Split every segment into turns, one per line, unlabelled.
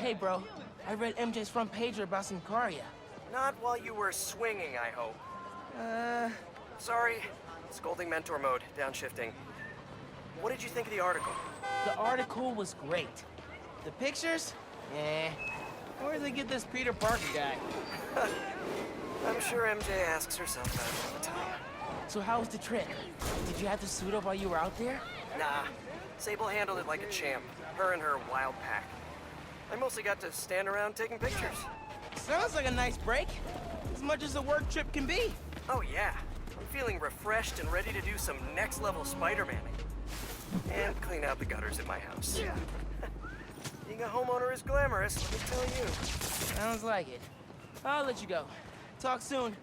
Hey, bro. I read MJ's front pager about some Karya.
Not while you were swinging, I hope. Sorry. Scolding mentor mode, downshifting. What did you think of the article?
The article was great. The pictures? Eh. Where did they get this Peter Parker guy?
I'm sure MJ asks herself that all the time.
So how was the trip? Did you have to suit up while you were out there?
Nah. Sable handled it like a champ. Her and her wild pack. I mostly got to stand around taking pictures.
Sounds like a nice break. As much as a work trip can be.
Oh yeah. I'm feeling refreshed and ready to do some next-level Spider-Manning. And clean out the gutters at my house. Being a homeowner is glamorous, let me tell you.
Sounds like it. I'll let you go. Talk soon.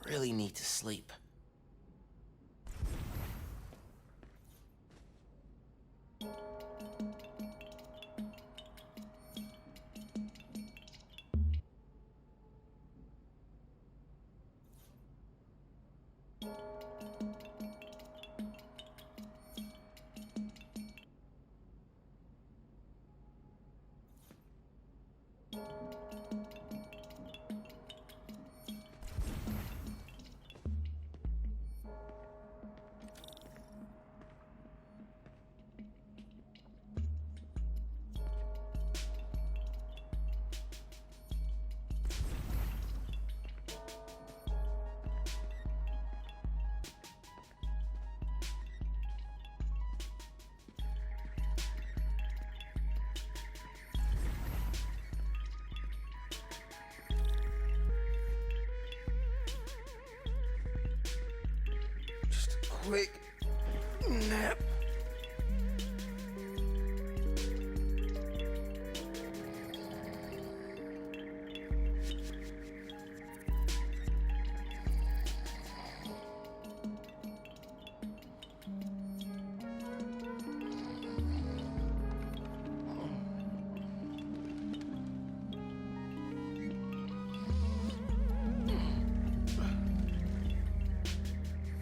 Really need to sleep. Quick nap.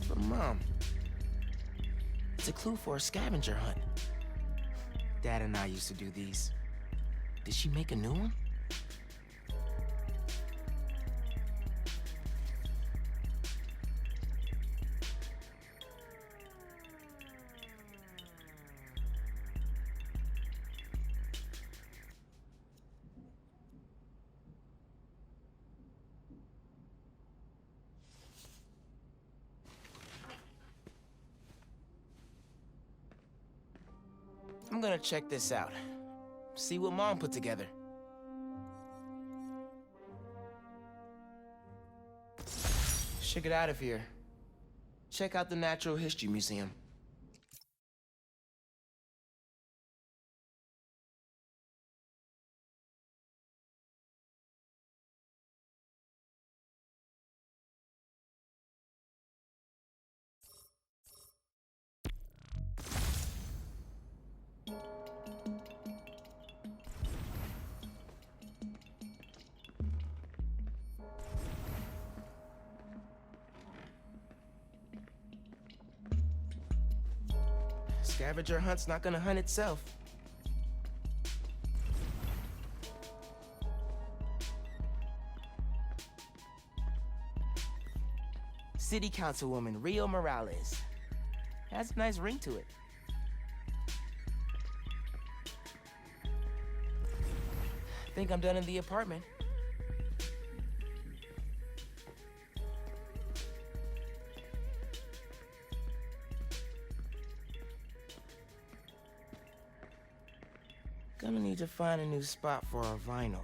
But Mom, it's a clue for a scavenger hunt. Dad and I used to do these. Did she make a new one? I'm gonna check this out. See what Mom put together. Should get out of here. Check out the Natural History Museum. Scavenger hunt's not gonna hunt itself. City Councilwoman Rio Morales. Has a nice ring to it. Think I'm done in the apartment. Gonna need to find a new spot for our vinyl.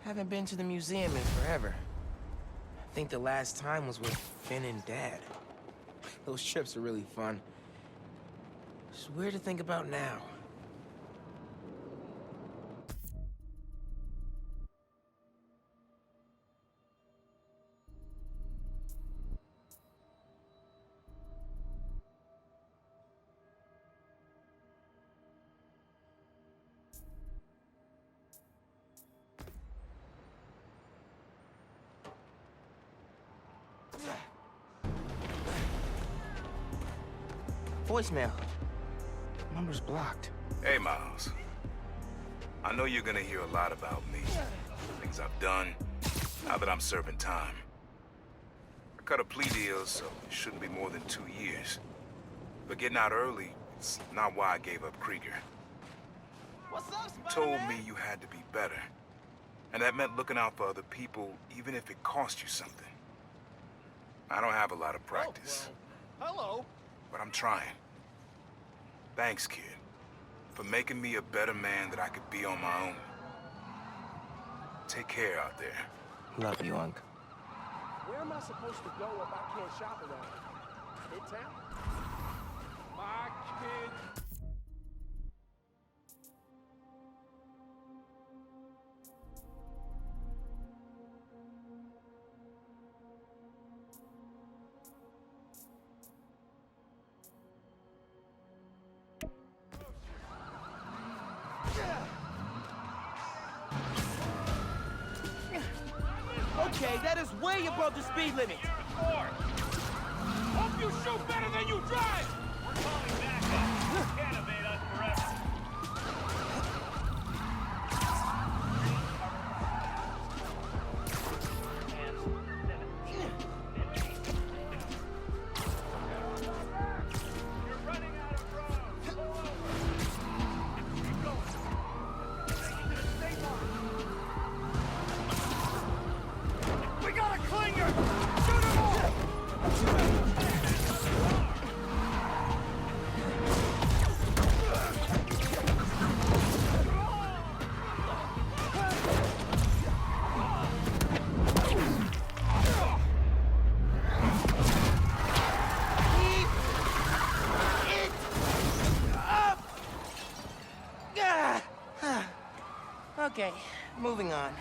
Haven't been to the museum in forever. I think the last time was with Finn and Dad. Those trips are really fun. It's weird to think about now. Voicemail. Number's blocked.
Hey, Miles. I know you're gonna hear a lot about me. Things I've done, now that I'm serving time. I cut a plea deal, so it shouldn't be more than 2 years. But getting out early, it's not why I gave up Krieger.
What's up,
You told me you had to be better. And that meant looking out for other people, even if it cost you something. I don't have a lot of practice.
Oh, hello.
But I'm trying. Thanks, kid, for making me a better man that I could be on my own. Take care out there.
Love you, Unc.
Where am I supposed to go if I can't shop around? Midtown? My kid.
Okay, that is way above the speed limit.
Hope you shoot better than you drive! We're calling backup. Can't evade us forever. You're running out of road. Keep going. Stay on. We got a clinger! Shoot him all!
Okay, moving on.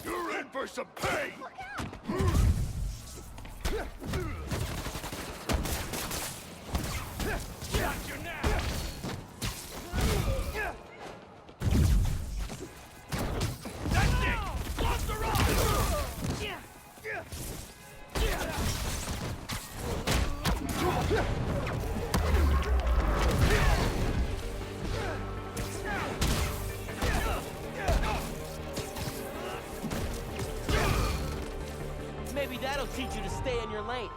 You're in for some pain! Got you now! That's it! Lost the rock!
Maybe that'll teach you to stay in your lane.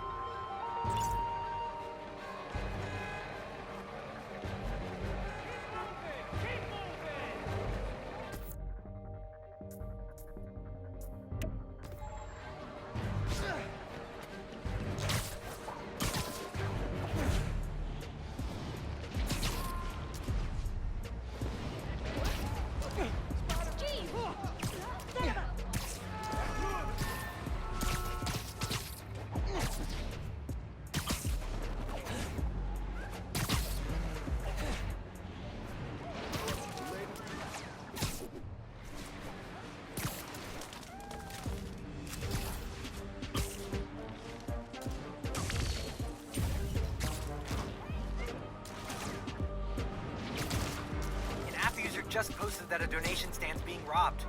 just posted that a donation stand's being robbed.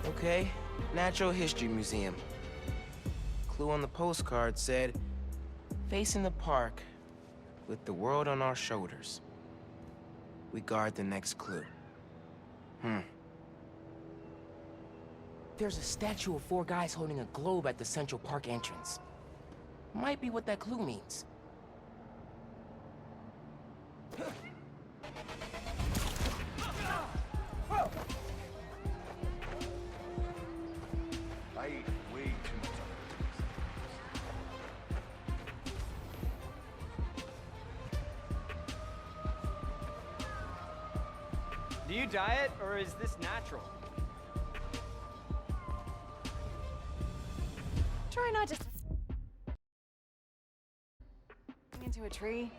Okay, Natural History Museum. Clue on the postcard said, facing the park with the world on our shoulders. We guard the next clue. There's a statue of 4 guys holding a globe at the Central Park entrance. Might be what that clue means.
I ate way too much.
Do you diet, or is this natural?
Try not just into a tree.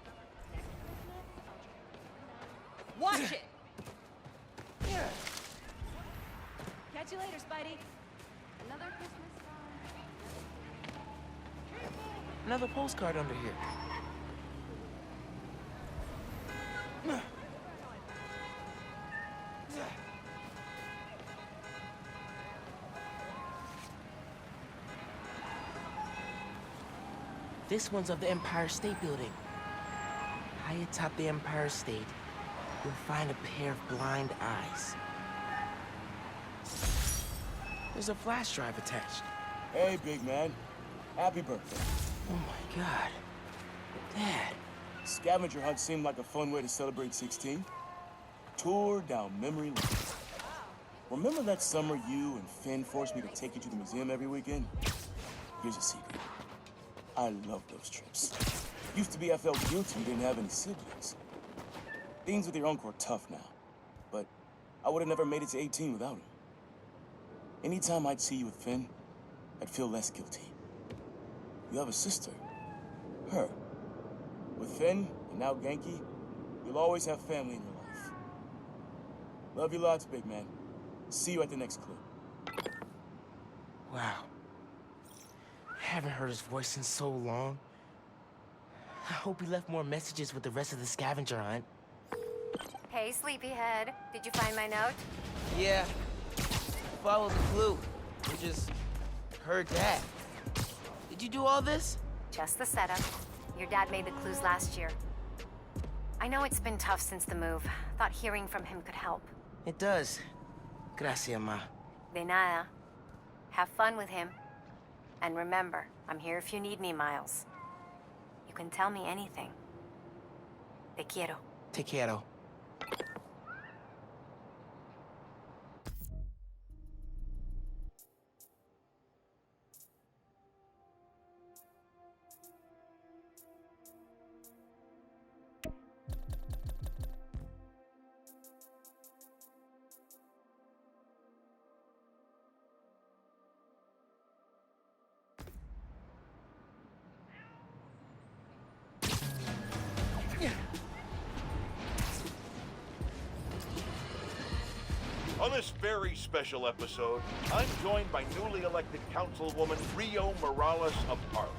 Watch it!
Catch you later, Spidey. Another Christmas song.
Another postcard under here. This one's of the Empire State Building. High atop the Empire State, you'll find a pair of blind eyes. There's a flash drive attached.
Hey, big man. Happy birthday.
Oh my God. Dad.
Scavenger hunt seemed like a fun way to celebrate 16. Tour down memory lane. Remember that summer you and Finn forced me to take you to the museum every weekend? Here's a secret. I love those trips. Used to be I felt guilty you didn't have any siblings. Things with your uncle are tough now, but I would have never made it to 18 without him. Anytime I'd see you with Finn, I'd feel less guilty. You have a sister. Her. With Finn, and now Genki, you'll always have family in your life. Love you lots, big man. See you at the next clue.
Wow. I haven't heard his voice in so long. I hope he left more messages with the rest of the scavenger hunt.
Hey, sleepyhead. Did you find my note?
Yeah. Follow the clue. We just heard that. Did you do all this?
Just the setup. Your dad made the clues last year. I know it's been tough since the move. Thought hearing from him could help.
It does. Gracias, ma.
De nada. Have fun with him. And remember, I'm here if you need me, Miles. You can tell me anything. Te quiero.
Te quiero.
On this very special episode, I'm joined by newly elected Councilwoman Rio Morales of Harlem,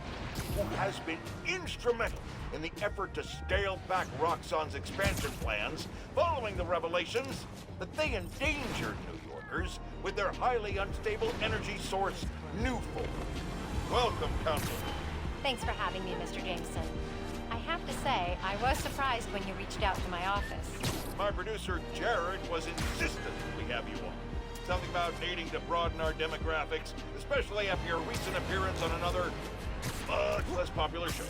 who has been instrumental in the effort to scale back Roxxon's expansion plans following the revelations that they endangered New Yorkers with their highly unstable energy source, Newfold. Welcome, Councilwoman.
Thanks for having me, Mr. Jameson. I have to say, I was surprised when you reached out to my office.
My producer, Jared, was insistent we have you on. Something about needing to broaden our demographics, especially after your recent appearance on another, much less popular show.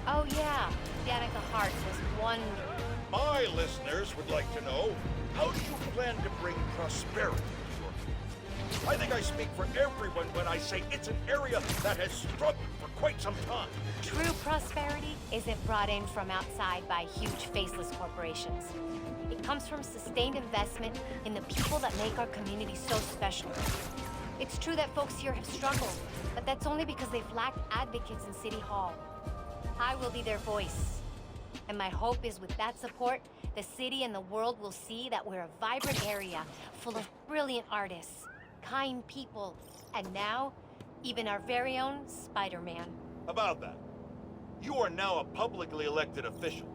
Oh yeah, Danica Hart was wonderful.
My listeners would like to know, how do you plan to bring prosperity to your community? I think I speak for everyone when I say it's an area that has struggled for quite some time.
True prosperity isn't brought in from outside by huge faceless corporations. It comes from sustained investment in the people that make our community so special. It's true that folks here have struggled, but that's only because they've lacked advocates in City Hall. I will be their voice. And my hope is with that support, the city and the world will see that we're a vibrant area full of brilliant artists, kind people, and now, Even our very own Spider-Man.
About that, you are now a publicly elected official.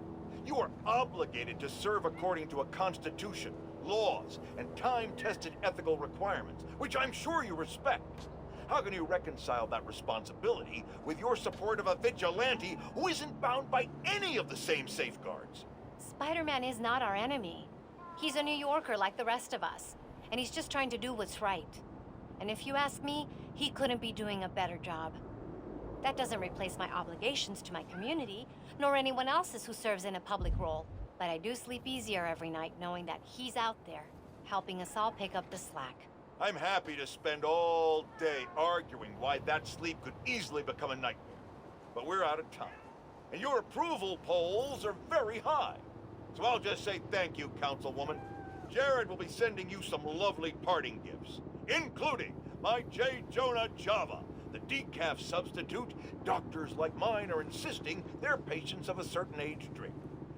You are obligated to serve according to a constitution, laws, and time-tested ethical requirements, which I'm sure you respect. How can you reconcile that responsibility with your support of a vigilante who isn't bound by any of the same safeguards?
Spider-Man is not our enemy. He's a New Yorker like the rest of us, and he's just trying to do what's right. And if you ask me, he couldn't be doing a better job. That doesn't replace my obligations to my community, nor anyone else's who serves in a public role. But I do sleep easier every night knowing that he's out there, helping us all pick up the slack.
I'm happy to spend all day arguing why that sleep could easily become a nightmare. But we're out of time, and your approval polls are very high. So I'll just say thank you, Councilwoman. Jared will be sending you some lovely parting gifts, including my J. Jonah Java, the decaf substitute doctors like mine are insisting their patients of a certain age drink.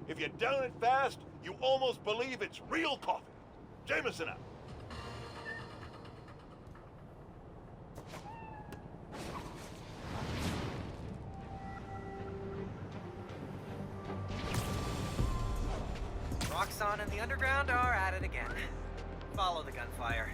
If you down it fast, you almost believe it's real coffee. Jameson out.
Roxxon and the Underground are at it again. Follow the gunfire.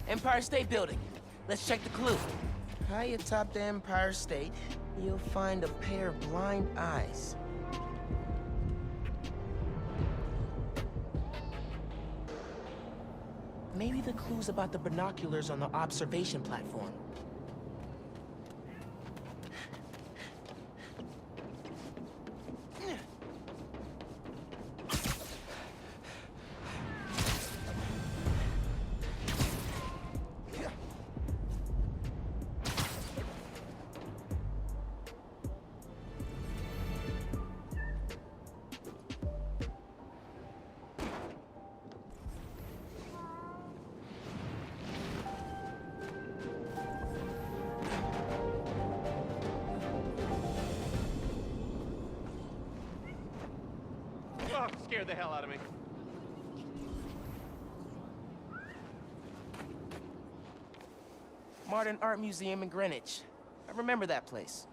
Empire State Building. Let's check the clue. High atop the Empire State, you'll find a pair of blind eyes. Maybe the clue's about the binoculars on the observation platform.
Oh, scared the hell out of me.
Modern Art Museum in Greenwich. I remember that place.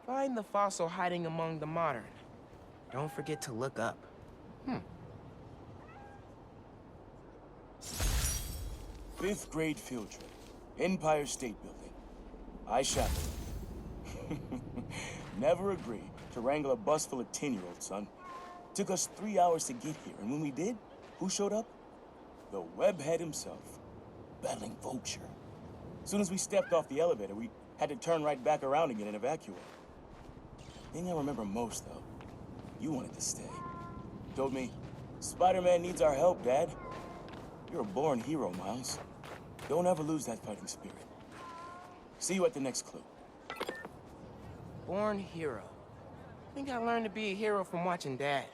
Find the fossil hiding among the modern. Don't forget to look up.
Fifth grade field trip. Empire State Building. I chaperoned. Never agreed to wrangle a bus full of 10-year-olds, son. Took us 3 hours to get here, and when we did, who showed up? The webhead himself, battling Vulture. As soon as we stepped off the elevator, we had to turn right back around again and evacuate. Thing I remember most, though, you wanted to stay. Told me, Spider-Man needs our help, Dad. You're a born hero, Miles. Don't ever lose that fighting spirit. See you at the next clue.
Born hero. I think I learned to be a hero from watching Dad.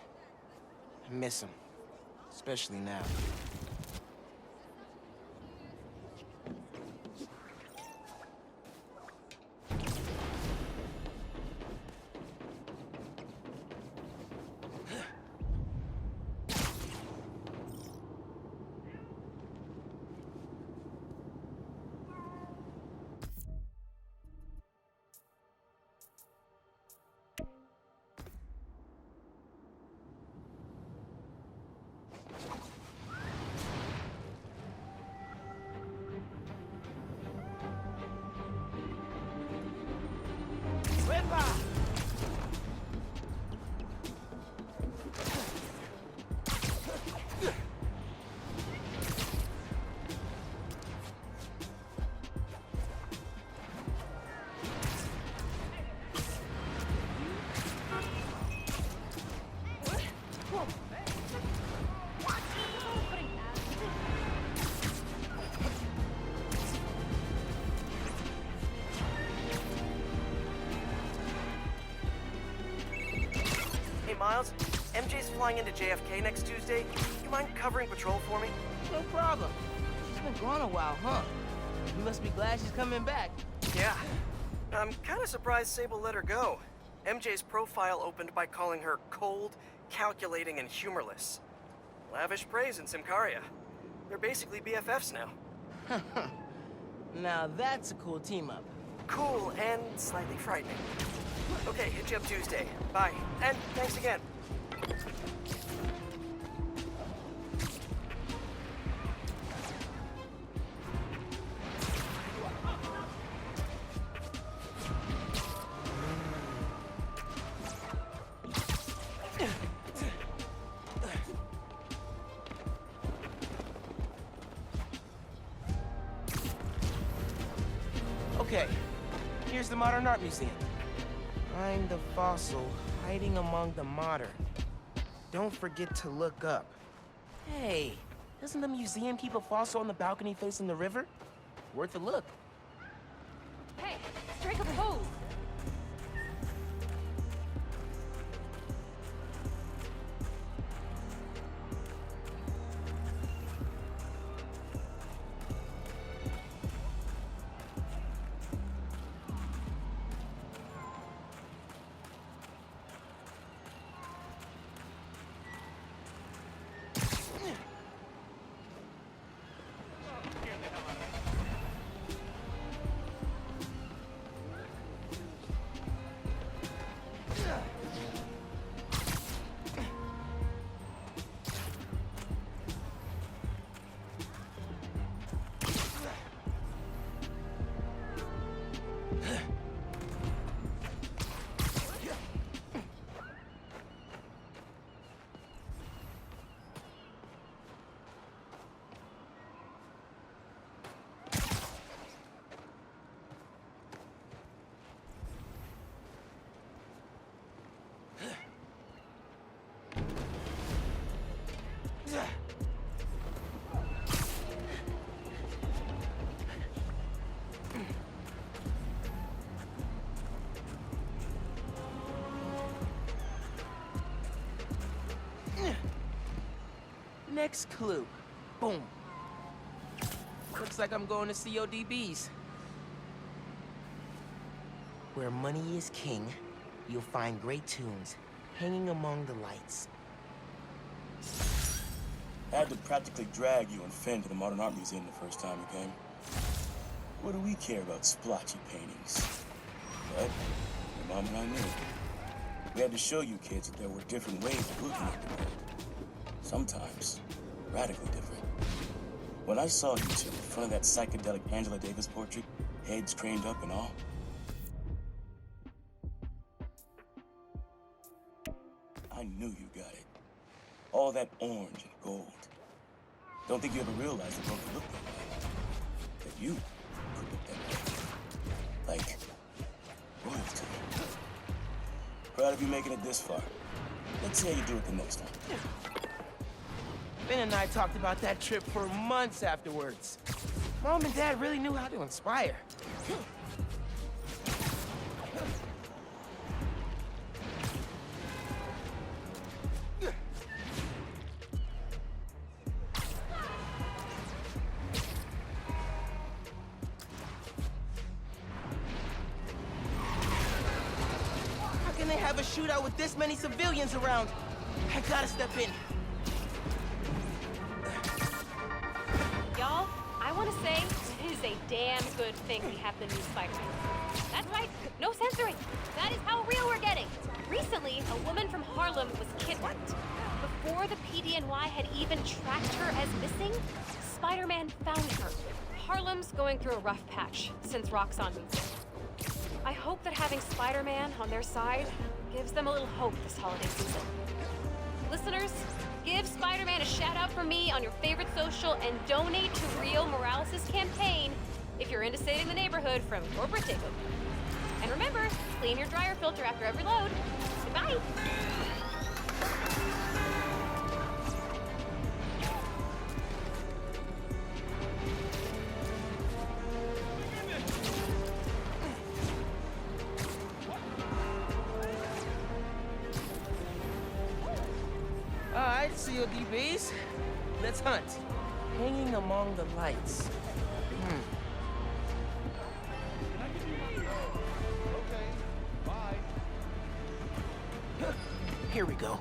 I miss him, especially now.
flying into JFK next Tuesday. You mind covering patrol for me?
No problem. She's been gone a while, huh? You must be glad she's coming back.
Yeah. I'm kind of surprised Sable let her go. MJ's profile opened by calling her cold, calculating, and humorless. Lavish praise in Simcaria. They're basically BFFs now.
Now that's a cool team-up.
Cool and slightly frightening. Okay, hit you up Tuesday. Bye. And thanks again.
Okay, here's the Modern Art Museum. Find the fossil hiding among the modern. Don't forget to look up. Hey, doesn't the museum keep a fossil on the balcony facing the river? Worth a look.
Hey, strike a pose.
Next clue. Boom. Looks like I'm going to CODB's. Where money is king, you'll find great tunes hanging among the lights.
I had to practically drag you and Finn to the Modern Art Museum the first time you came. What do we care about splotchy paintings? But your mom and I knew. We had to show you kids that there were different ways of looking at the world. Sometimes radically different. When I saw you two in front of that psychedelic Angela Davis portrait, heads craned up and all, I knew you got it. All that orange and gold. Don't think you ever realized the world could look that way. That you could look that way. Like royalty. Proud of you making it this far. Let's see how you do it the next time.
Ben and I talked about that trip for months afterwards. Mom and Dad really knew how to inspire. How can they have a shootout with this many civilians around? I gotta step in.
Y'all, I want to say it is a damn good thing we have the new Spider-Man. That's right, no censoring. That is how real we're getting. Recently, a woman from Harlem was kidnapped. Before the PDNY had even tracked her as missing, Spider-Man found her. Harlem's going through a rough patch since Roxxon moved in. I hope that having Spider-Man on their side gives them a little hope this holiday season. Listeners, give Spider-Man a shout-out from me on your favorite social and donate to Rio Morales' campaign if you're into saving the neighborhood from corporate takeover. And remember, clean your dryer filter after every load. Goodbye!
CODBs, let's hunt. Hanging among the lights.
Okay, bye.
Here we go.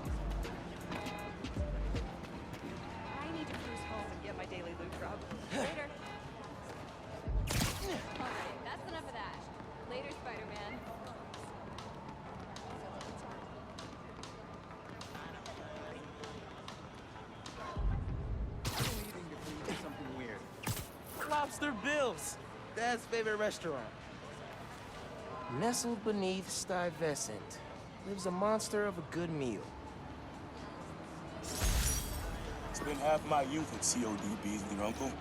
I need to cruise home and get my daily loot drop. Later. Alright, that's enough of that. Later, Spider-Man.
Lobster Bill's, Dad's favorite restaurant. Nestled beneath Stuyvesant lives a monster of a good meal.
Spent half my youth at CODBs with your uncle.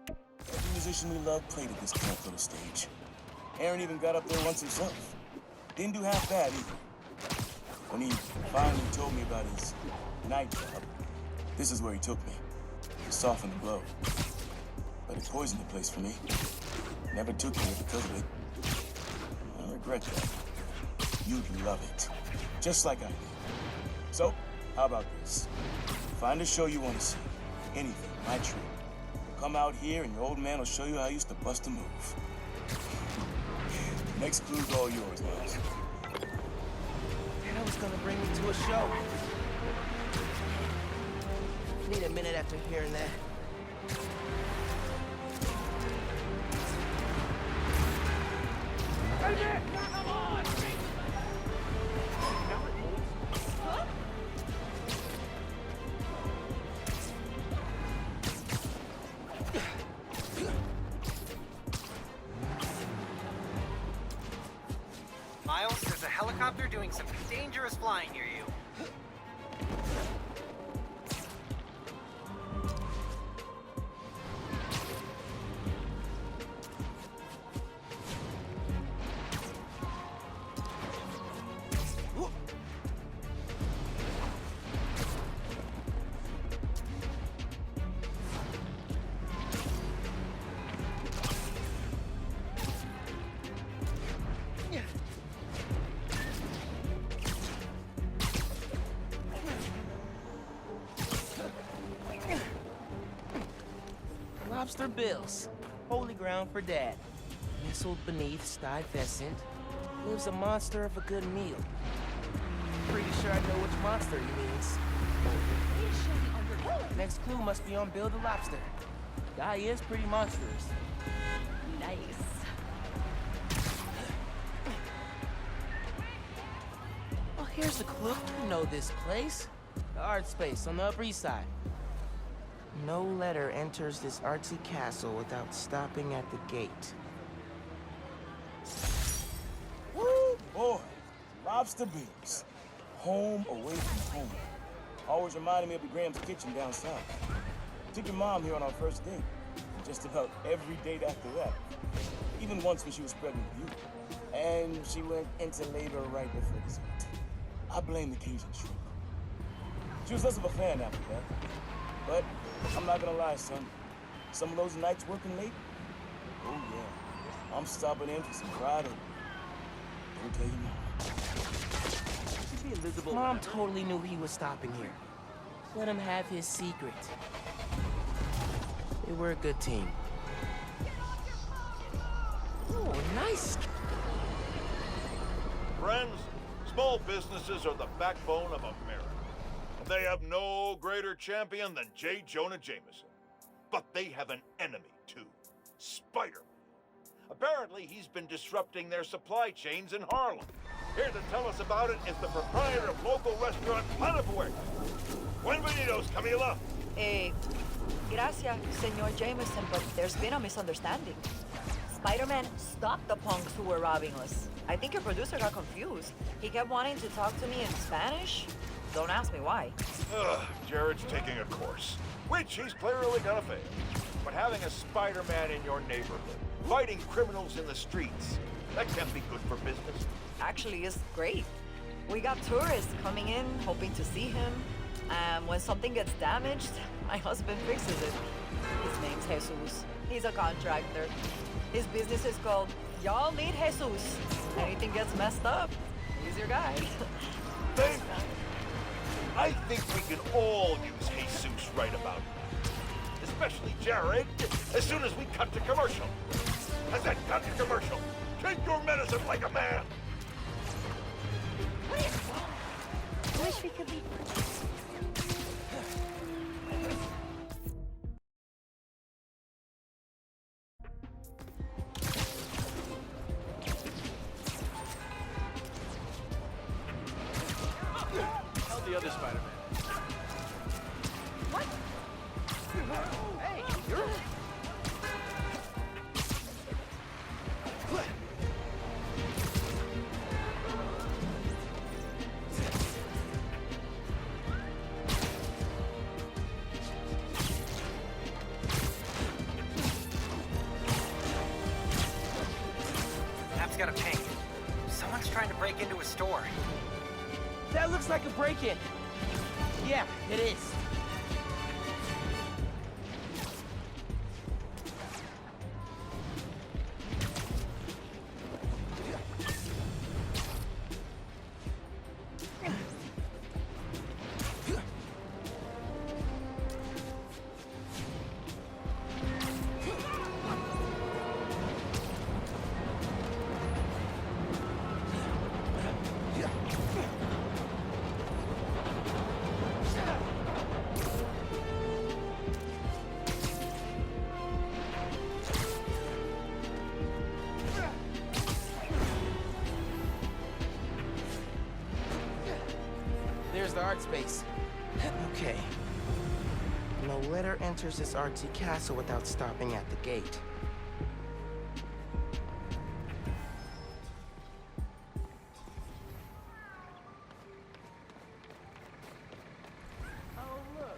Every musician we loved played at this camp little stage. Aaron even got up there once himself. Didn't do half bad either. When he finally told me about his night job, this is where he took me. To soften the blow. But it poisoned the place for me. Never took me because of it. I regret that. You'd love it. Just like I did. So, how about this? Find a show you want to see. Anything, my treat. Come out here and your old man will show you how I used to bust a move. Next clue's all yours, Miles.
Dad was gonna bring me to a show. Need a minute after hearing that.
Hey, man! Come on!
Miles, there's a helicopter doing some dangerous flying near you.
Lobster Bill's, holy ground for Dad. Nestled beneath Stuyvesant lives a monster of a good meal. Pretty sure I know which monster he means. Next clue must be on Bill the Lobster. Guy is pretty monstrous.
Nice.
Oh, here's a clue. You know this place. The art space on the Upper East Side. No letter enters this artsy castle without stopping at the gate.
Woo, boy. Lobster Bills. Home away from home. Always reminded me of the Graham's Kitchen down south. Took your mom here on our first date. Just about every date after that. Even once when she was pregnant with you. And she went into labor right before dessert. I blame the Cajun shrimp. She was less of a fan after that. But I'm not gonna lie, son. Some of those nights working late, oh yeah. I'm stopping in for some fried oatmeal. Don't tell your mom.
Mom totally knew he was stopping here. Let him have his secret. They were a good team. Oh, nice.
Friends, small businesses are the backbone of America. They have no greater champion than J. Jonah Jameson. But they have an enemy, too. Spider-Man. Apparently, he's been disrupting their supply chains in Harlem. Here to tell us about it is the proprietor of local restaurant Panafuerte. Buenvenidos, Camila.
Gracias, Senor Jameson, but there's been a misunderstanding. Spider-Man stopped the punks who were robbing us. I think your producer got confused. He kept wanting to talk to me in Spanish. Don't ask me why.
Jared's taking a course, which he's clearly gonna fail. But having a Spider-Man in your neighborhood, fighting criminals in the streets, that can't be good for business.
Actually, it's great. We got tourists coming in, hoping to see him. When something gets damaged, my husband fixes it. His name's Jesus. He's a contractor. His business is called Y'all Need Jesus. Anything gets messed up, he's your guy.
I think we can all use Jesus right about now. Especially Jared, as soon as we cut to commercial. As that cut to commercial, take your medicine like a man.
I wish we could leave.
Tell the other Spider-Man.
What? Hey, you're...
App's got a ping. Someone's trying to break into a store.
That looks like a break-in. Yeah, it is. There's the art space. Okay. No letter enters this artsy castle without stopping at the gate.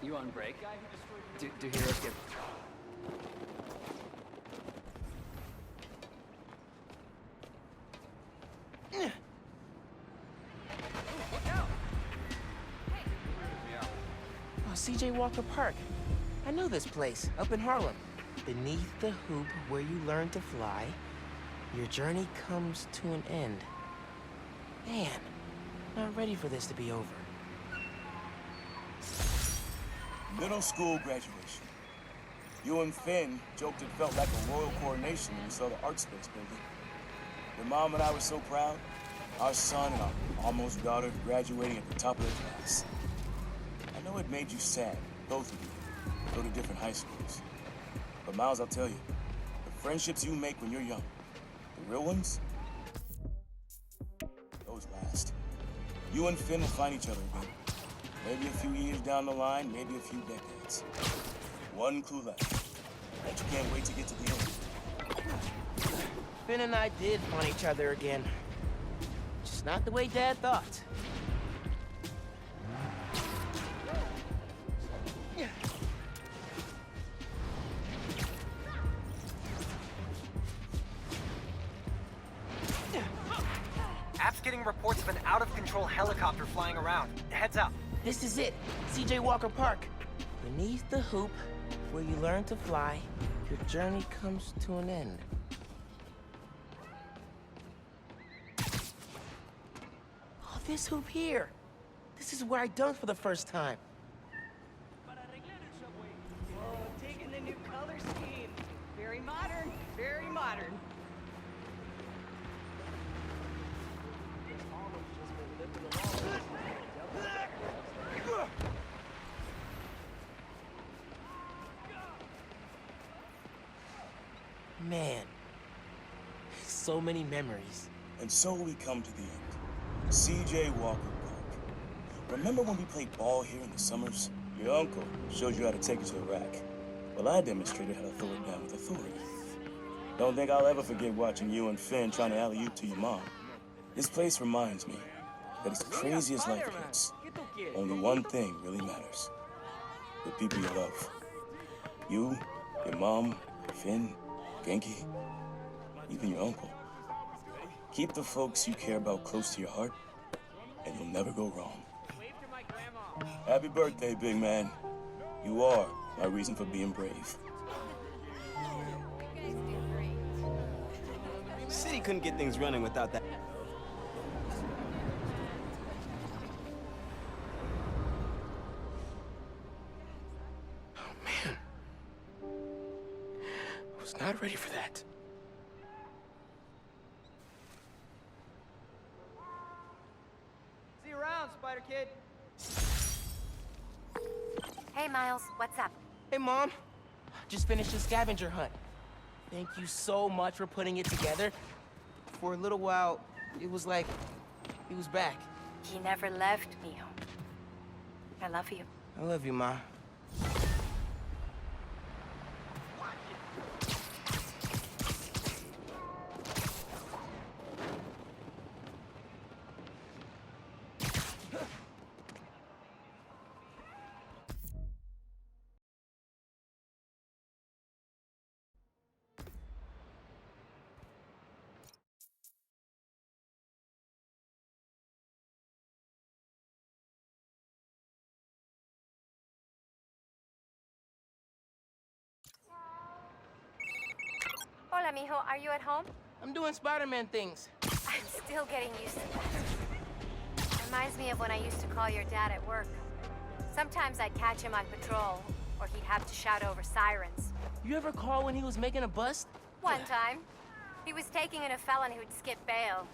You on break? Do heroes get...
C.J. Walker Park. I know this place, up in Harlem. Beneath the hoop where you learn to fly, your journey comes to an end. Man, not ready for this to be over.
Middle school graduation. You and Finn joked it felt like a royal coronation when we saw the art space building. Your mom and I were so proud. Our son and our almost daughter graduating at the top of their class. I know it made you sad, both of you, go to different high schools. But Miles, I'll tell you, the friendships you make when you're young, the real ones, those last. You and Finn will find each other again. Maybe a few years down the line, maybe a few decades. One clue left, that you can't wait to get to the end.
Finn and I did find each other again. Just not the way Dad thought.
App's getting reports of an out-of-control helicopter flying around. Heads up.
This is it, C.J. Walker Park. Beneath the hoop, where you learn to fly, your journey comes to an end. Oh, this hoop here. This is where I dunked for the first time.
Whoa, taking the new color scheme. Very modern, very modern.
Man, so many memories.
And so we come to the end. C.J. Walker Park. Remember when we played ball here in the summers? Your uncle showed you how to take it to the rack. Well, I demonstrated how to throw it down with authority. Don't think I'll ever forget watching you and Finn trying to alley-oop to your mom. This place reminds me that as crazy as life gets, only one thing really matters. The people you love. You, your mom, Finn, Genki, even your uncle. Keep the folks you care about close to your heart, and you'll never go wrong. Happy birthday, big man. You are my reason for being brave.
City couldn't get things running without that.
not ready for that.
See you around, Spider Kid.
Hey, Miles, what's up?
Hey, Mom. Just finished a scavenger hunt. Thank you so much for putting it together. For a little while, it was like he was back.
He never left, mijo. I love you.
I love you, Ma.
Hola, mijo. Are you at home?
I'm doing Spider-Man things.
I'm still getting used to that. Reminds me of when I used to call your dad at work. Sometimes I'd catch him on patrol, or he'd have to shout over sirens.
You ever call when he was making a bust?
One time, he was taking in a felon who'd skipped bail.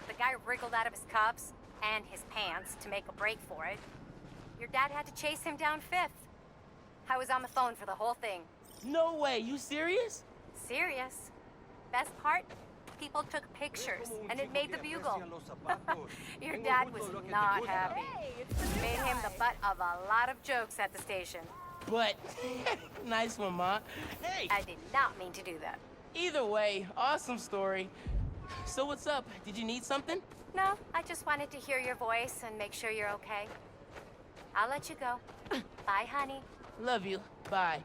The guy wriggled out of his cuffs and his pants to make a break for it. Your dad had to chase him down Fifth. I was on the phone for the whole thing.
No way, you serious?
Serious. Best part? People took pictures, and it made the Bugle. Your dad was not happy. Made him the butt of a lot of jokes at the station.
But, nice one, Ma. Hey!
I did not mean to do that.
Either way, awesome story. So what's up? Did you need something?
No, I just wanted to hear your voice and make sure you're okay. I'll let you go. Bye, honey.
Love you. Bye.